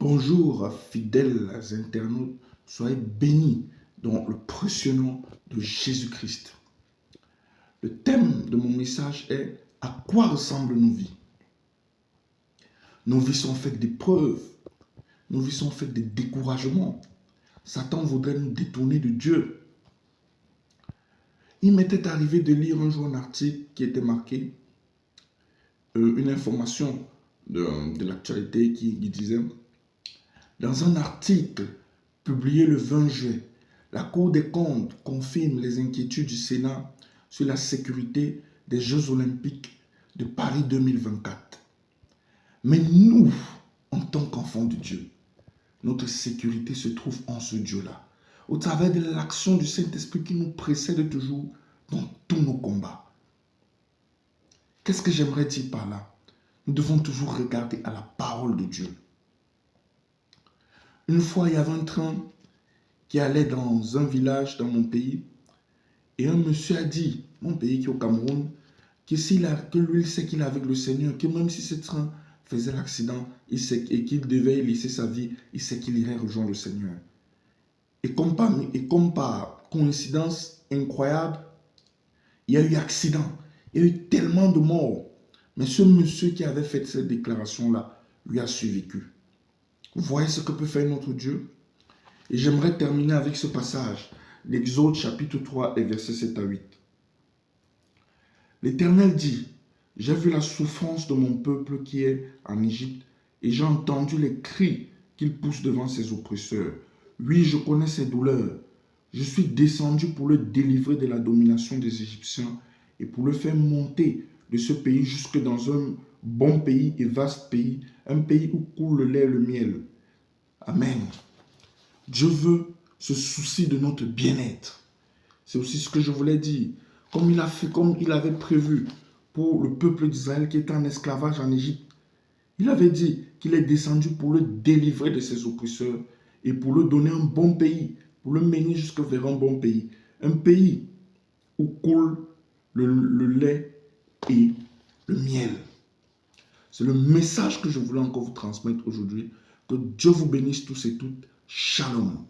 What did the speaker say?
Bonjour, fidèles internautes, soyez bénis dans le précieux nom de Jésus-Christ. Le thème de mon message est « À quoi ressemblent nos vies ?» Nos vies sont faites d'épreuves, nos vies sont faites de découragements. Satan voudrait nous détourner de Dieu. Il m'était arrivé de lire un jour un article qui était marqué, une information de l'actualité qui disait: dans un article publié le 20 juillet, la Cour des comptes confirme les inquiétudes du Sénat sur la sécurité des Jeux Olympiques de Paris 2024. Mais nous, en tant qu'enfants de Dieu, notre sécurité se trouve en ce Dieu-là, au travers de l'action du Saint-Esprit qui nous précède toujours dans tous nos combats. Qu'est-ce que j'aimerais dire par là? Nous devons toujours regarder à la parole de Dieu. Une fois, il y avait un train qui allait dans un village dans mon pays et un monsieur a dit, mon pays qui est au Cameroun, que lui, il sait qu'il est avec le Seigneur, que même si ce train faisait l'accident et qu'il devait laisser sa vie, il sait qu'il irait rejoindre le Seigneur. Et comme par coïncidence incroyable, il y a eu accident. Il y a eu tellement de morts. Mais ce monsieur qui avait fait cette déclaration-là, lui a survécu. Vous voyez ce que peut faire notre Dieu? Et j'aimerais terminer avec ce passage d'Exode chapitre 3 et versets 7 à 8. L'Éternel dit: j'ai vu la souffrance de mon peuple qui est en Égypte et j'ai entendu les cris qu'il pousse devant ses oppresseurs. Oui, je connais ses douleurs. Je suis descendu pour le délivrer de la domination des Égyptiens et pour le faire monter de ce pays jusque dans un bon pays et vaste pays, un pays où coule le lait et le miel. Amen. Dieu veut se soucier de notre bien-être. C'est aussi ce que je voulais dire. Comme il avait prévu pour le peuple d'Israël qui était en esclavage en Égypte. Il avait dit qu'il est descendu pour le délivrer de ses oppresseurs et pour le donner un bon pays, pour le mener jusqu'à vers un bon pays. Un pays où coule le lait et le miel. C'est le message que je voulais encore vous transmettre aujourd'hui. Que Dieu vous bénisse tous et toutes. Shalom.